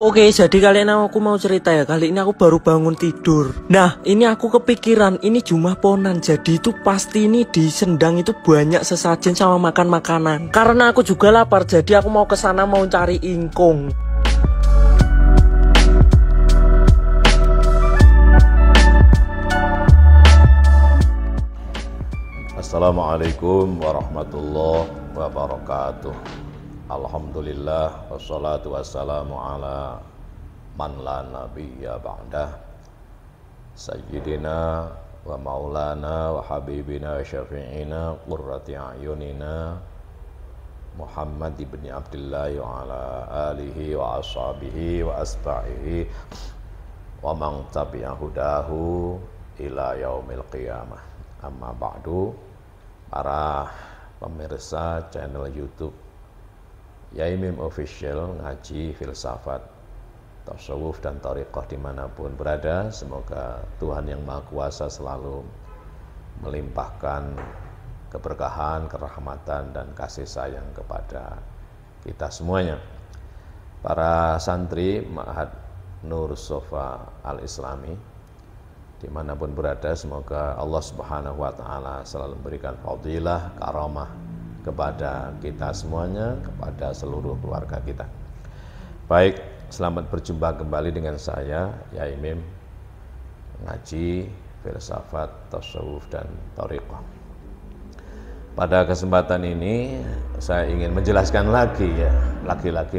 Oke, jadi kalian aku mau cerita ya. Kali ini aku baru bangun tidur. Nah, ini aku kepikiran ini Jumah Ponan. Jadi itu pasti ini di Sendang itu banyak sesajen sama makan makanan. Karena aku juga lapar, jadi aku mau ke sana mau cari ingkung. Assalamualaikum warahmatullahi wabarakatuh. Alhamdulillah wassalatu wassalamu ala man la nabiyya ba'dah sayyidina wa maulana wa habibina syafi'ina qurrati a'yunina Muhammad ibn Abdullah wa ala alihi wa ashabihi wa asba'ihi wa man tabi'a hudahu ila yaumil qiyamah. Amma ba'du, para pemirsa channel YouTube Yaimim Official ngaji filsafat, tasawuf dan thariqah dimanapun berada, semoga Tuhan yang Maha Kuasa selalu melimpahkan keberkahan, kerahmatan dan kasih sayang kepada kita semuanya. Para santri Ma'had Nur Sofa Al-Islami dimanapun berada, semoga Allah Subhanahu wa Ta'ala selalu memberikan fadilah, karamah kepada kita semuanya, kepada seluruh keluarga kita. Baik, selamat berjumpa kembali dengan saya Yaimim ngaji filsafat, tasawuf dan thariqah. Pada kesempatan ini saya ingin menjelaskan lagi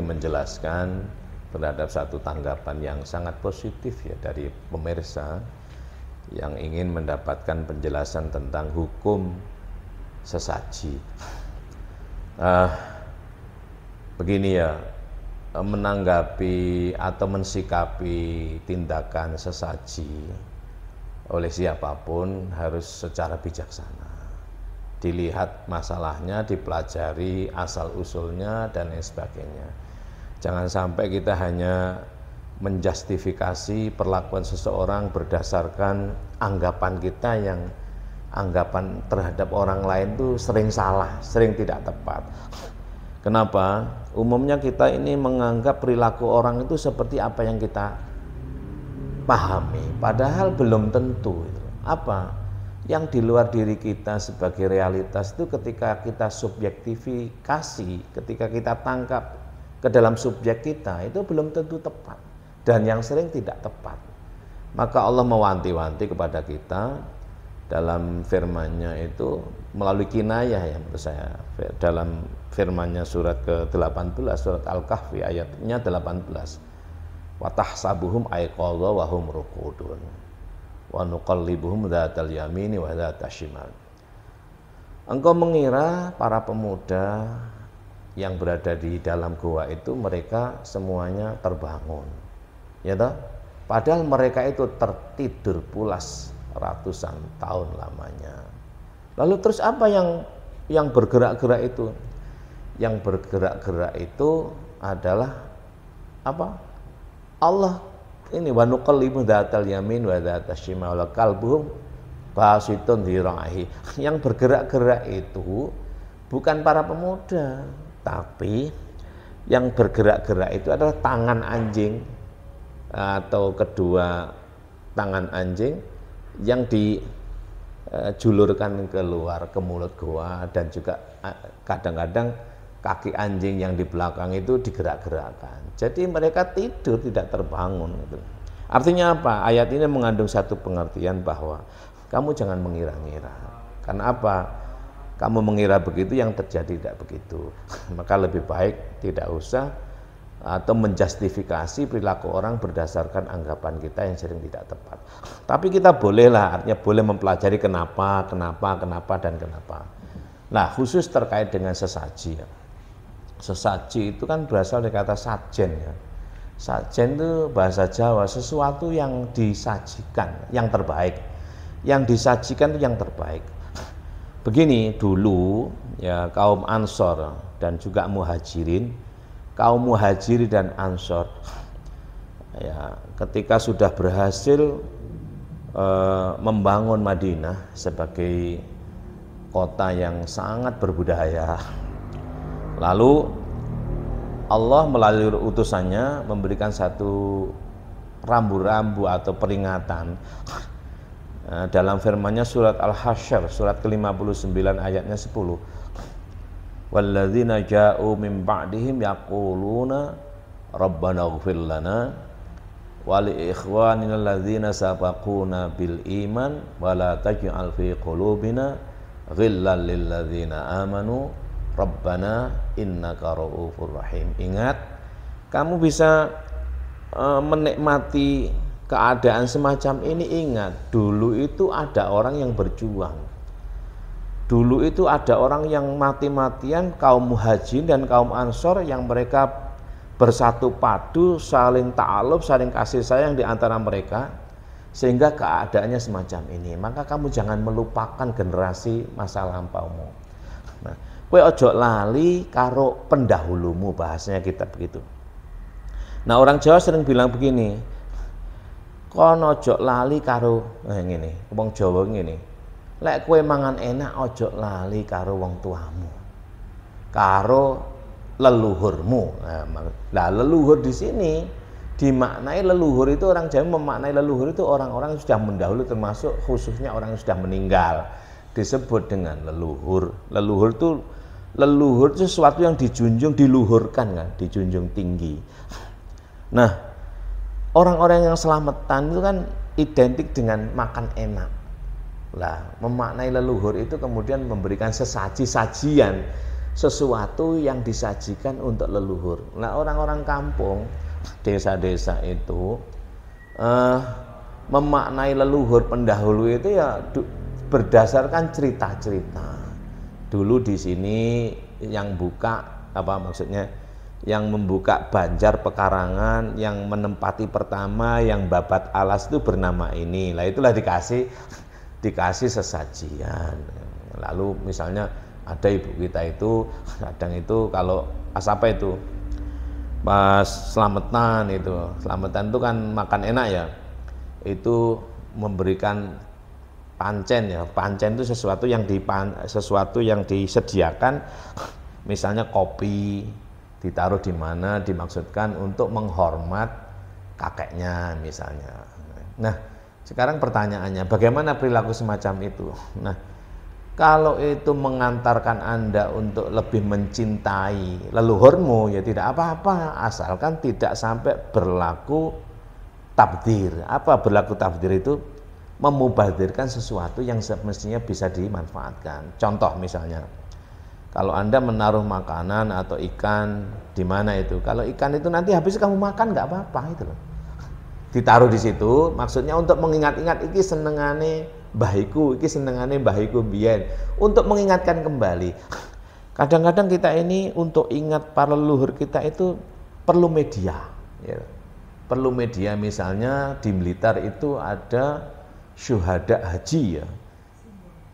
menjelaskan terhadap satu tanggapan yang sangat positif ya dari pemirsa yang ingin mendapatkan penjelasan tentang hukum sesaji. Begini ya, menanggapi atau mensikapi tindakan sesaji oleh siapapun harus secara bijaksana. Dilihat masalahnya, dipelajari asal-usulnya dan lain sebagainya. Jangan sampai kita hanya menjustifikasi perlakuan seseorang berdasarkan anggapan kita yang anggapan terhadap orang lain itu sering salah, sering tidak tepat. Kenapa? Umumnya kita ini menganggap perilaku orang itu seperti apa yang kita pahami, padahal belum tentu. Apa yang di luar diri kita sebagai realitas itu ketika kita subjektifikasi, ketika kita tangkap ke dalam subjek kita, itu belum tentu tepat dan yang sering tidak tepat. Maka Allah mewanti-wanti kepada kita dalam firman-Nya itu melalui kinayah ya menurut saya. Dalam firman-Nya surat ke-18 surat Al-Kahfi ayatnya 18. Wa tahsabuhum aiqadha wa hum ruqudun wa nuqallibuhum dzatal yamini wa dzatal shimal. Engkau mengira para pemuda yang berada di dalam gua itu mereka semuanya terbangun. Ya toh? Padahal mereka itu tertidur pulas ratusan tahun lamanya. Lalu terus apa yang bergerak-gerak itu? Yang bergerak-gerak itu adalah apa? Allah ini wa nuqallibu dzatal yamin wa dzatal shimal wa qalbuhum basitun dhirahi. Yang bergerak-gerak itu bukan para pemuda, tapi yang bergerak-gerak itu adalah tangan anjing atau kedua tangan anjing yang dijulurkan keluar ke mulut gua, dan juga kadang-kadang kaki anjing yang di belakang itu digerak-gerakkan. Jadi mereka tidur tidak terbangun. Artinya apa? Ayat ini mengandung satu pengertian bahwa kamu jangan mengira-ngira. Karena apa? Kamu mengira begitu, yang terjadi tidak begitu. Maka lebih baik tidak usah atau menjustifikasi perilaku orang berdasarkan anggapan kita yang sering tidak tepat. Tapi kita bolehlah, artinya boleh mempelajari kenapa dan kenapa. Nah, khusus terkait dengan sesaji. Sesaji itu kan berasal dari kata sajen ya. Sajen itu bahasa Jawa, sesuatu yang disajikan, yang terbaik. Yang disajikan itu yang terbaik. Begini, dulu ya kaum Ansor dan juga Muhajirin, kaum Muhajir dan Ansor ya, ketika sudah berhasil membangun Madinah sebagai kota yang sangat berbudaya, lalu Allah melalui utusannya memberikan satu rambu-rambu atau peringatan dalam firman-Nya surat Al-Hasyr surat ke-59 ayatnya 10. Walladzina ja'u min ba'dihim yaquluna rabbana ighfir lana wa li ikhwanina alladzina sabaquna bil iman wa la taj'al fi qulubina ghillan lil ladzina amanu rabbana innaka ra'ufur rahim. Ingat, kamu bisa menikmati keadaan semacam ini. Ingat, dulu itu ada orang yang berjuang. Dulu itu ada orang yang mati-matian, kaum Muhajirin dan kaum Ansor yang mereka bersatu padu, saling ta'aluf, saling kasih sayang di antara mereka, sehingga keadaannya semacam ini. Maka kamu jangan melupakan generasi masa lampaumu. Nah, kowe ojo lali karo pendahulumu, bahasanya kita begitu. Nah, orang Jawa sering bilang begini, kono ojo lali karo ngene, wong Jawa ngene. Lek kowe mangan enak ojo lali karo wong tuamu, karo leluhurmu. Nah, leluhur di sini dimaknai leluhur itu, orang Jawa memaknai leluhur itu orang-orang yang sudah mendahulu, termasuk khususnya orang yang sudah meninggal, disebut dengan leluhur. Leluhur itu sesuatu yang dijunjung, diluhurkan kan, dijunjung tinggi. Nah, orang-orang yang selamatan itu kan identik dengan makan enak. Lah, memaknai leluhur itu kemudian memberikan sesaji-sajian, sesuatu yang disajikan untuk leluhur. Nah, orang-orang kampung, desa-desa itu memaknai leluhur pendahulu itu ya berdasarkan cerita-cerita. Dulu di sini yang yang membuka Banjar Pekarangan, yang menempati pertama, yang babat alas itu bernama ini. Lah, itulah dikasih sesajian. Lalu misalnya ada ibu kita itu kadang itu kalau pas apa itu, pas selamatan itu kan makan enak ya, itu memberikan pancen ya. Pancen itu sesuatu yang disediakan, misalnya kopi ditaruh di mana, dimaksudkan untuk menghormat kakeknya misalnya. Nah, sekarang pertanyaannya, bagaimana perilaku semacam itu? Nah, kalau itu mengantarkan Anda untuk lebih mencintai leluhurmu, ya tidak apa-apa, asalkan tidak sampai berlaku tabdir. Apa berlaku tabdir itu? Memubazirkan sesuatu yang semestinya bisa dimanfaatkan. Contoh misalnya, kalau Anda menaruh makanan atau ikan di mana itu, kalau ikan itu nanti habis kamu makan nggak apa-apa itu loh. Ditaruh di situ, maksudnya untuk mengingat-ingat iki senengane bahiku, iki senengane bahiku biyen, untuk mengingatkan kembali. Kadang-kadang kita ini untuk ingat para leluhur kita itu perlu media. Ya. Perlu media, misalnya di Blitar itu ada syuhada haji ya.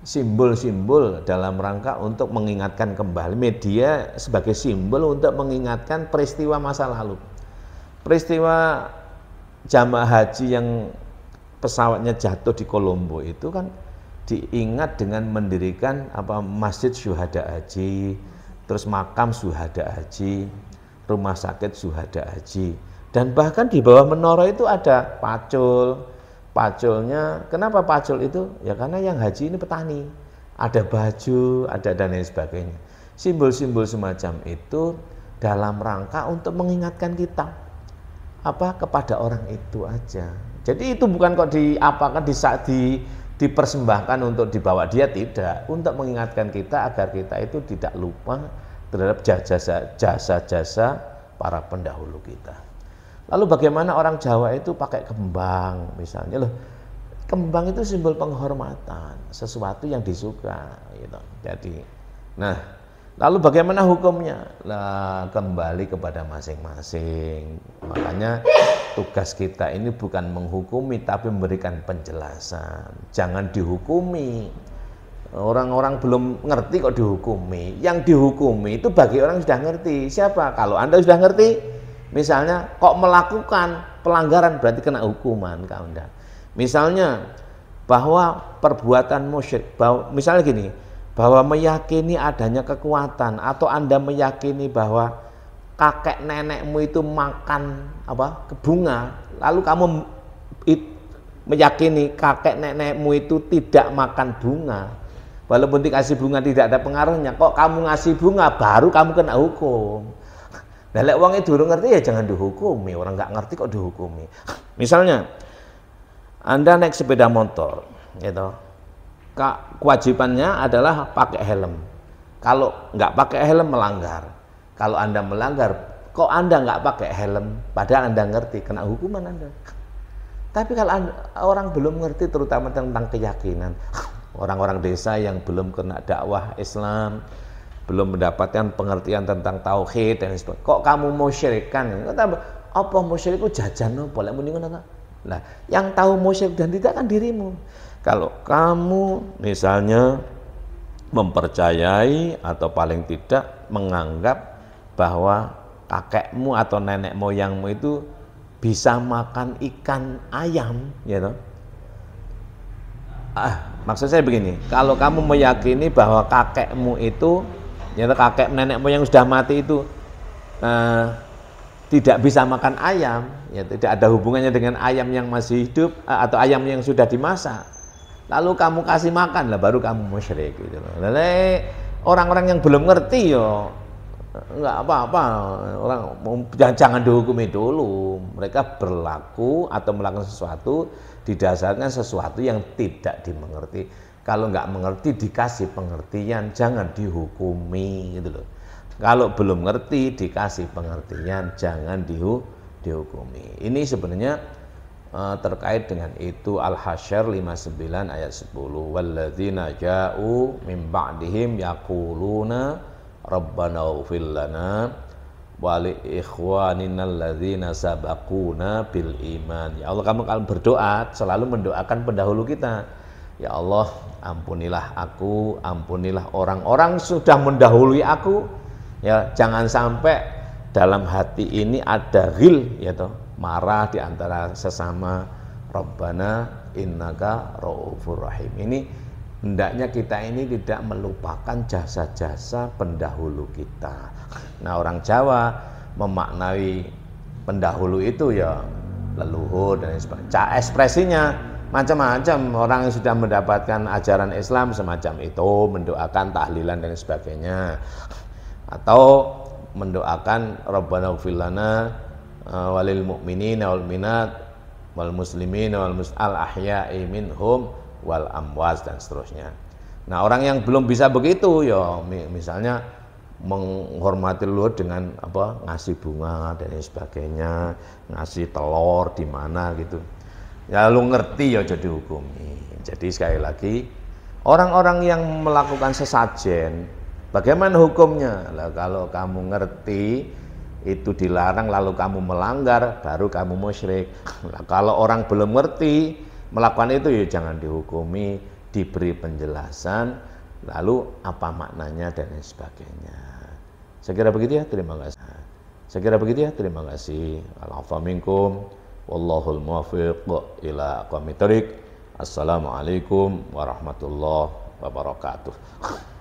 Simbol-simbol dalam rangka untuk mengingatkan kembali, media sebagai simbol untuk mengingatkan peristiwa masa lalu. Peristiwa jamaah haji yang pesawatnya jatuh di Kolombo itu kan diingat dengan mendirikan masjid syuhada haji, terus makam syuhada haji, rumah sakit syuhada haji, dan bahkan di bawah menara itu ada pacul. Paculnya, kenapa pacul itu? Ya karena yang haji ini petani, ada baju, ada dan lain sebagainya. Simbol-simbol semacam itu dalam rangka untuk mengingatkan kita kepada orang itu aja. Jadi itu bukan kok dipersembahkan untuk dibawa dia, tidak, untuk mengingatkan kita agar kita itu tidak lupa terhadap jasa-jasa para pendahulu kita. Lalu bagaimana orang Jawa itu pakai kembang misalnya, kembang itu simbol penghormatan, sesuatu yang disuka gitu. Jadi, nah, lalu bagaimana hukumnya? Lah, kembali kepada masing-masing. Makanya tugas kita ini bukan menghukumi tapi memberikan penjelasan. Jangan dihukumi. Orang-orang belum ngerti kok dihukumi. Yang dihukumi itu bagi orang yang sudah ngerti. Siapa? Kalau Anda sudah ngerti, misalnya kok melakukan pelanggaran berarti kena hukuman Anda. Misalnya bahwa perbuatan musyrik, misalnya gini, bahwa meyakini adanya kekuatan, atau Anda meyakini bahwa kakek nenekmu itu makan apa bunga, lalu kamu meyakini kakek nenekmu itu tidak makan bunga, walaupun dikasih bunga tidak ada pengaruhnya, kok kamu ngasih bunga, baru kamu kena hukum. Nah, lek wong itu durung ngerti ya jangan dihukumi, orang nggak ngerti kok dihukumi. Misalnya Anda naik sepeda motor, gitu, kewajibannya adalah pakai helm. Kalau nggak pakai helm melanggar. Kalau Anda melanggar, kok Anda nggak pakai helm, padahal Anda ngerti, kena hukuman Anda. Tapi kalau orang belum ngerti, terutama tentang keyakinan, orang-orang desa yang belum kena dakwah Islam, belum mendapatkan pengertian tentang tauhid dan sebagainya, kok kamu mau syirikan? Apa mau syirik itu jajan boleh mendingan apa? Nah, yang tahu mau syirik dan tidak kan dirimu. Kalau kamu misalnya mempercayai atau paling tidak menganggap bahwa kakekmu atau nenek moyangmu itu bisa makan ikan ayam, gitu. Maksud saya begini, kalau kamu meyakini bahwa kakekmu itu, ya kakek nenek moyang sudah mati itu tidak bisa makan ayam, ya tidak ada hubungannya dengan ayam yang masih hidup atau ayam yang sudah dimasak, lalu kamu kasih makan, lah baru kamu musyrik gitu loh. Orang-orang yang belum ngerti yo enggak apa-apa, orang jangan dihukumi dulu. Mereka berlaku atau melakukan sesuatu didasarkan sesuatu yang tidak dimengerti. Kalau nggak mengerti dikasih pengertian, jangan dihukumi gitu loh. Kalau belum ngerti dikasih pengertian, jangan dihukumi. Ini sebenarnya terkait dengan itu Al-Hasyr 59 ayat 10. Walladzina ja'u min ba'dihim yaquluna Rabbana ighfir lana wa li ikhwanina alladzina sabaquna bil iman. Ya Allah, kamu kalau berdoa selalu mendoakan pendahulu kita. Ya Allah, ampunilah aku, ampunilah orang-orang sudah mendahului aku. Ya, jangan sampai dalam hati ini ada ghil, yaitu marah di antara sesama. Rabbana innaka raufur rahim. Ini hendaknya kita ini tidak melupakan jasa-jasa pendahulu kita. Nah, orang Jawa memaknai pendahulu itu ya leluhur dan sebagainya. Ekspresinya macam-macam. Orang yang sudah mendapatkan ajaran Islam semacam itu mendoakan tahlilan dan sebagainya, atau mendoakan Rabbana ighfir lana walil mu'minina wal minat wal muslimina wal mus'al ahya'i minhum wal amwas dan seterusnya. Nah, orang yang belum bisa begitu ya misalnya menghormati leluhur dengan apa, ngasih bunga dan sebagainya, ngasih telur di mana gitu. Ya lu ngerti ya jadi hukumi. Jadi sekali lagi, orang-orang yang melakukan sesajen, bagaimana hukumnya? Lah kalau kamu ngerti itu dilarang lalu kamu melanggar, baru kamu musyrik. Nah, kalau orang belum ngerti melakukan itu ya jangan dihukumi, diberi penjelasan, lalu apa maknanya dan lain sebagainya. Saya kira begitu ya, terima kasih. Saya kira begitu ya, terima kasih. Al-'afwa minkum, wallahul muwaffiq ila aqwamit thoriq. Assalamualaikum warahmatullahi wabarakatuh.